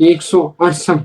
168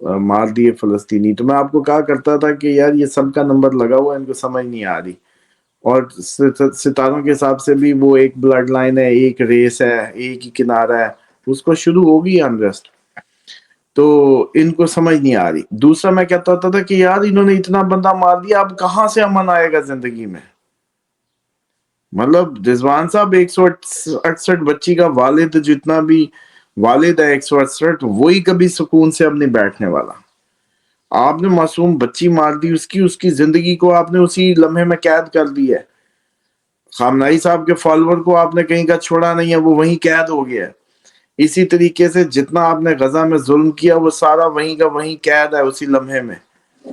مار دیے فلسطینی. تو میں آپ کو کہا کرتا تھا کہ یار یہ سب کا نمبر لگا ہوا ہے, ان کو سمجھ نہیں آ رہی. اور ستاروں کے حساب سے بھی وہ ایک بلڈ لائن ہے, ایک ریس ہے, ایک ہی کنارہ ہے, اس کو شروع ہوگی انریسٹ. تو ان کو سمجھ نہیں آ رہی. دوسرا میں کہتا ہوتا تھا کہ یار انہوں نے اتنا بندہ مار دیا, اب کہاں سے امن آئے گا زندگی میں. مطلب رضوان صاحب 168 بچی کا والد, جتنا بھی والد ہے 168, وہی کبھی سکون سے اب نہیں بیٹھنے والا. آپ نے معصوم بچی مار دی, اس کی زندگی کو آپ نے اسی لمحے میں قید کر دی ہے. خامنائی صاحب کے فالوور کو آپ نے کہیں کا چھوڑا نہیں ہے, وہ وہیں قید ہو گیا ہے. اسی طریقے سے جتنا آپ نے غزہ میں ظلم کیا وہ سارا وہیں کا وہیں قید ہے, اسی لمحے میں,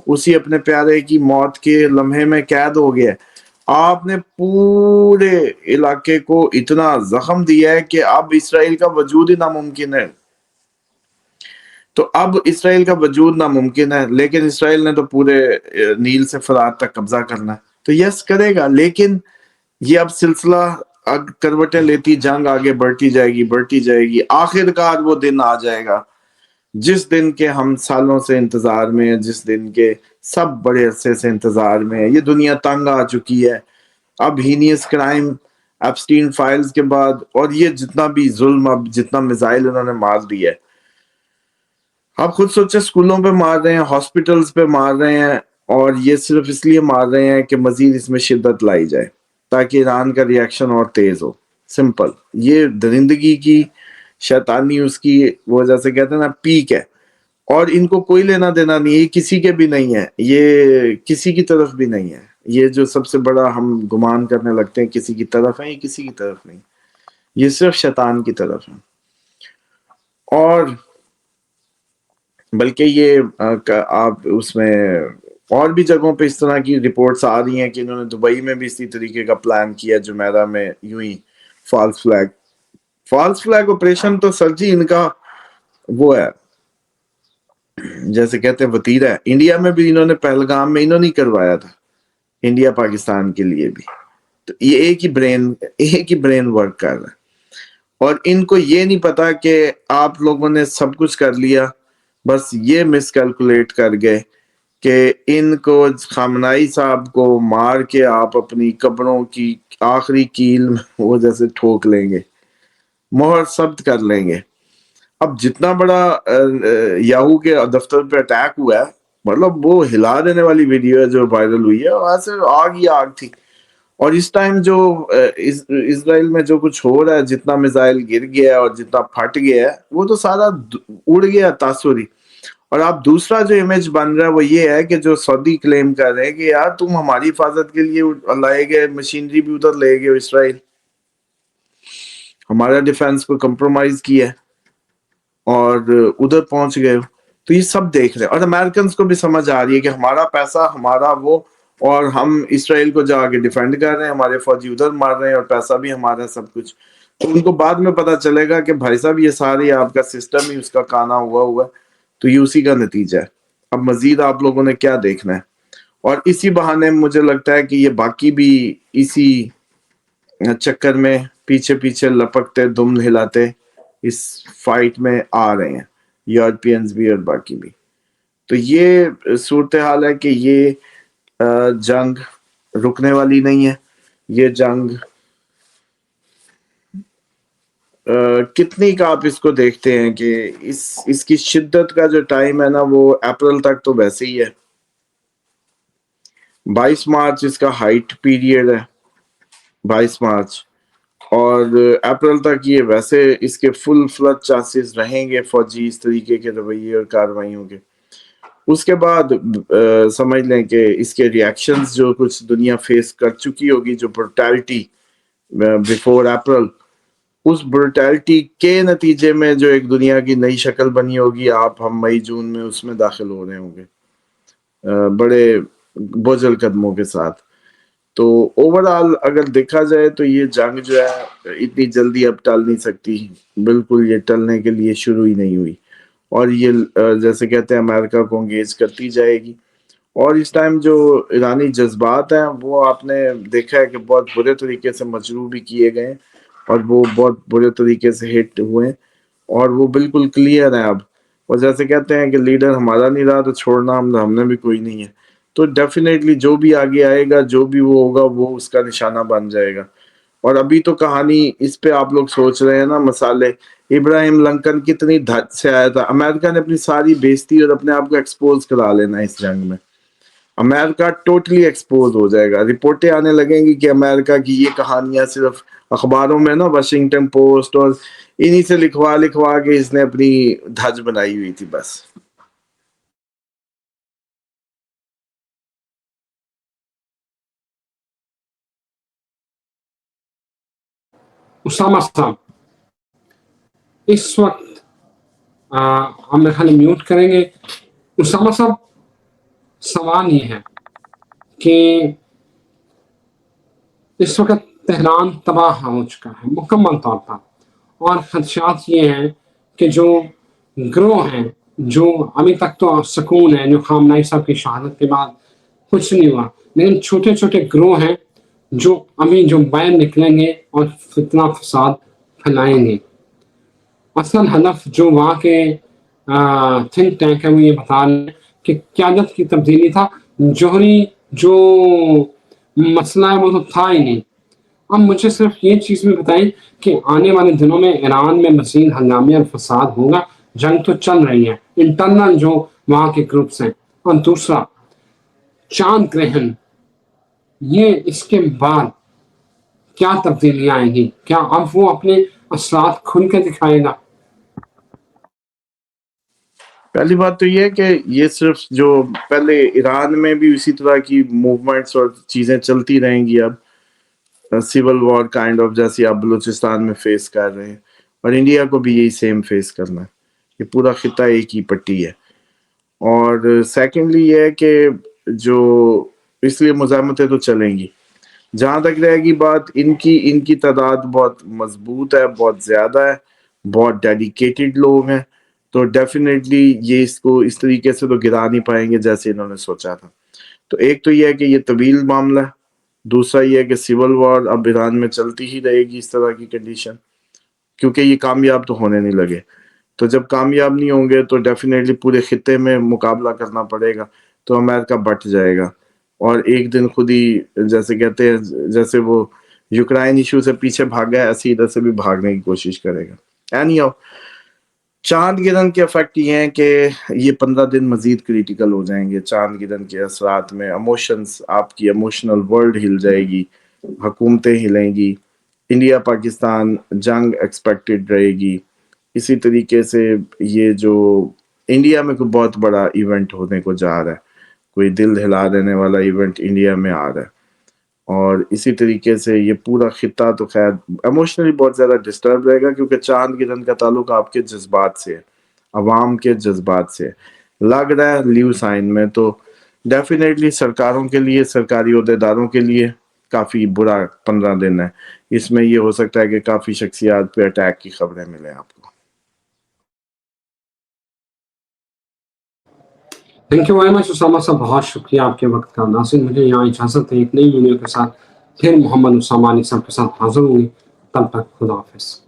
اسی اپنے پیارے کی موت کے لمحے میں قید ہو گیا ہے. آپ نے پورے علاقے کو اتنا زخم دیا ہے کہ اب اسرائیل کا وجود ہی ناممکن ہے. تو اب اسرائیل کا وجود ناممکن ہے, لیکن اسرائیل نے تو پورے نیل سے فرات تک قبضہ کرنا ہے. تو یس کرے گا, لیکن یہ اب سلسلہ کروٹیں لیتی, جنگ آگے بڑھتی جائے گی. آخر کار وہ دن آ جائے گا جس دن کے ہم سالوں سے انتظار میں ہیں, جس دن کے سب بڑے عرصے سے انتظار میں ہیں. یہ دنیا تنگ آ چکی ہے اب. ہینیس کرائم, ایپسٹین فائلز کے بعد, اور یہ جتنا بھی ظلم, اب جتنا میزائل انہوں نے مار دیا ہے. آپ خود سوچیں, اسکولوں پہ مار رہے ہیں, ہاسپٹلز پہ مار رہے ہیں, اور یہ صرف اس لیے مار رہے ہیں کہ مزید اس میں شدت لائی جائے تاکہ ایران کا ریاکشن اور تیز ہو. سمپل. یہ درندگی کی, شیطانی اس کی وہ جیسے کہتے ہیں نا پیک ہے, اور ان کو کوئی لینا دینا نہیں ہے. یہ کسی کے بھی نہیں ہے, یہ کسی کی طرف بھی نہیں ہے. یہ جو سب سے بڑا ہم گمان کرنے لگتے ہیں کسی کی طرف ہے, یہ کسی کی طرف نہیں, یہ صرف شیطان کی طرف ہے. اور بلکہ یہ آپ اس میں اور بھی جگہوں پہ اس طرح کی رپورٹس آ رہی ہیں کہ انہوں نے دبئی میں بھی اسی طریقے کا پلان کیا, جمیرہ میں یوں ہی فالس فلیگ آپریشن. تو سر جی ان کا وہ ہے, جیسے کہتے ہیں وتیرہ ہے. انڈیا میں بھی انہوں نے پہلگام میں انہوں نے کروایا تھا, انڈیا پاکستان کے لیے بھی. تو یہ ایک ہی برین ورک کر رہا ہے, اور ان کو یہ نہیں پتا کہ آپ لوگوں نے سب کچھ کر لیا, بس یہ مس کیلکولیٹ کر گئے کہ ان کو خامنائی صاحب کو مار کے آپ اپنی قبروں کی آخری کیل وہ جیسے ٹھوک لیں گے, مہر ثبت کر لیں گے. اب جتنا بڑا یاہو کے دفتر پہ اٹیک ہوا ہے, مطلب وہ ہلا دینے والی ویڈیو ہے جو وائرل ہوئی ہے, ایسے آگ ہی آگ تھی. اور اس ٹائم جو اسرائیل میں جو کچھ ہو رہا ہے, جتنا میزائل گر گیا ہے اور جتنا پھٹ گیا ہے, وہ تو سارا اڑ گیا تاثری. اور آپ دوسرا جو امیج بن رہا ہے وہ یہ ہے کہ جو سعودی کلیم کر رہے ہیں کہ یار تم ہماری حفاظت کے لیے لائے گئے مشینری بھی ادھر لے گئے اسرائیل, ہمارا ڈیفینس کو کمپرومائز کیا ہے اور ادھر پہنچ گئے. تو یہ سب دیکھ رہے ہیں, اور امریکنز کو بھی سمجھ آ رہی ہے کہ ہمارا پیسہ ہمارا وہ, اور ہم اسرائیل کو جا کے ڈیفینڈ کر رہے ہیں, ہمارے فوجی ادھر مار رہے ہیں, اور پیسہ بھی ہمارا, سب کچھ. تو ان کو بعد میں پتا چلے گا کہ بھائی صاحب یہ ساری آپ کا سسٹم ہی اس کا کانا ہوا. تو یہ اسی کا نتیجہ ہے. اب مزید آپ لوگوں نے کیا دیکھنا ہے, اور اسی بہانے مجھے لگتا ہے کہ یہ باقی بھی اسی چکر میں پیچھے پیچھے لپکتے دم ہلاتے اس فائٹ میں آ رہے ہیں, یورپینز بھی اور باقی بھی. تو یہ صورتحال ہے کہ یہ جنگ رکنے والی نہیں ہے. یہ جنگ کتنی کا آپ اس کو دیکھتے ہیں کہ اس کی شدت کا جو ٹائم ہے نا وہ اپریل تک تو ویسے ہی ہے. 22 مارچ اس کا ہائٹ پیریڈ ہے, 22 مارچ, اور اپریل تک یہ ویسے اس کے فل فلڈ چانسز رہیں گے فوجی اس طریقے کے رویے اور کارروائیوں کے. اس کے بعد سمجھ لیں کہ اس کے ریاکشنز جو کچھ دنیا فیس کر چکی ہوگی, جو برٹیلٹی بیفور اپریل, اس برٹیلٹی کے نتیجے میں جو ایک دنیا کی نئی شکل بنی ہوگی, ہم مئی جون میں اس میں داخل ہو رہے ہوں گے بڑے بوجھل قدموں کے ساتھ. تو اوورآل اگر دیکھا جائے تو یہ جنگ جو ہے اتنی جلدی اب ٹل نہیں سکتی, بالکل یہ ٹلنے کے لیے شروع ہی نہیں ہوئی, اور یہ جیسے کہتے ہیں امریکہ کو انگیج کرتی جائے گی. اور اس ٹائم جو ایرانی جذبات ہیں وہ آپ نے دیکھا ہے کہ بہت برے طریقے سے مجروح بھی کیے گئے, اور وہ بہت برے طریقے سے ہٹ ہوئے, اور وہ بالکل کلیئر ہے اب اور جیسے کہتے ہیں کہ لیڈر ہمارا نہیں رہا تو چھوڑنا ہم نے بھی کوئی نہیں ہے. تو ڈیفینیٹلی جو بھی آگے آئے گا، جو بھی وہ ہوگا، وہ اس کا نشانہ بن جائے گا. اور ابھی تو کہانی اس پہ آپ لوگ سوچ رہے ہیں نا، مسالے ابراہیم لنکن کتنی دھت سے آیا تھا. امریکہ نے اپنی ساری بیزتی اور اپنے آپ کو ایکسپوز کرا لینا اس جنگ میں. امریکہ ٹوٹلی ایکسپوز ہو جائے گا. رپورٹیں آنے لگیں گی کہ امریکہ کی یہ کہانیاں صرف اخباروں میں نا، واشنگٹن پوسٹ اور انہی سے لکھوا کے اس نے اپنی دھج بنائی ہوئی تھی بس. اسامہ صاحب اس وقت ہم میرے خیال میوٹ کریں گے. اسامہ صاحب سوال یہ ہے کہ اس وقت تہران تباہ ہو چکا ہے مکمل طور پر، اور خدشات یہ ہیں کہ جو گروہ ہیں، جو ابھی تک تو سکون ہے، جو خامنہ صاحب کی شہادت کے بعد کچھ نہیں ہوا، لیکن چھوٹے چھوٹے گروہ ہیں جو ابھی جو باہر نکلیں گے اور فتنہ فساد پھیلائیں گے. اصل ہدف جو وہاں کے تھنک ٹینک ہے وہ یہ بتا رہے ہیں کہ قیادت کی تبدیلی تھا. جوہری جو مسئلہ ہے وہ تو تھا ہی نہیں. اب مجھے صرف یہ چیز بھی بتائیں کہ آنے والے دنوں میں ایران میں مزید ہنگامے اور فساد ہوگا. جنگ تو چل رہی ہے، انٹرنل جو وہاں کے گروپس ہیں. اور دوسرا چاند گرہن، یہ اس کے بعد کیا تبدیلیاں آئیں گی؟ کیا اب وہ اپنے اثرات کھل کے دکھائے گا؟ پہلی بات تو یہ ہے کہ یہ صرف جو پہلے ایران میں بھی اسی طرح کی موومنٹس اور چیزیں چلتی رہیں گی. اب سول وار کائنڈ آف جیسی آپ بلوچستان میں فیس کر رہے ہیں، اور انڈیا کو بھی یہی سیم فیس کرنا ہے. یہ پورا خطہ ایک ہی پٹی ہے. اور سیکنڈلی یہ ہے کہ جو اس لیے مزاحمتیں تو چلیں گی. جہاں تک رہے گی بات ان کی تعداد بہت مضبوط ہے، بہت زیادہ ہے، بہت ڈیڈیکیٹڈ لوگ ہیں. تو ڈیفینیٹلی یہ اس کو اس طریقے سے تو گرا نہیں پائیں گے جیسے انہوں نے سوچا تھا. تو ایک تو یہ ہے کہ یہ طویل معاملہ ہے. دوسرا یہ ہے کہ سول وار اب ایران میں چلتی ہی رہے گی اس طرح کی کنڈیشن، کیونکہ یہ کامیاب تو ہونے نہیں لگے. تو جب کامیاب نہیں ہوں گے تو ڈیفینیٹلی پورے خطے میں مقابلہ کرنا پڑے گا. تو امریکہ بٹ جائے گا، اور ایک دن خود ہی جیسے کہتے ہیں، جیسے وہ یوکرائن ایشو سے پیچھے بھاگا ہے، ایسے ادھر سے بھی بھاگنے کی کوشش کرے گا. اینی ہاؤ، چاند گرہن کے افیکٹ یہ ہیں کہ یہ 15 دن مزید کریٹیکل ہو جائیں گے. چاند گرہن کے اثرات میں ایموشنز، آپ کی ایموشنل ورلڈ ہل جائے گی، حکومتیں ہلیں گی. انڈیا پاکستان جنگ ایکسپیکٹڈ رہے گی. اسی طریقے سے یہ جو انڈیا میں کوئی بہت بڑا ایونٹ ہونے کو جا رہا ہے، کوئی دل ہلا دینے والا ایونٹ انڈیا میں آ رہا ہے. اور اسی طریقے سے یہ پورا خطہ تو خیر ایموشنلی بہت زیادہ ڈسٹرب رہے گا، کیونکہ چاند گرہن کا تعلق آپ کے جذبات سے ہے، عوام کے جذبات سے لگ رہا ہے لیو سائن میں. تو ڈیفینیٹلی سرکاروں کے لیے، سرکاری عہدیداروں کے لیے کافی برا 15 دن ہے. اس میں یہ ہو سکتا ہے کہ کافی شخصیات پہ اٹیک کی خبریں ملیں آپ کو. Thank you very much Osama صاحب، بہت شکریہ آپ کے وقت کا. ناصرین مجھے یہاں اجازت ہے، ایک نئی ویڈیو کے ساتھ پھر محمد اسامہ علی صاحب کے ساتھ حاضر ہوں گے. تب تک خدا حافظ.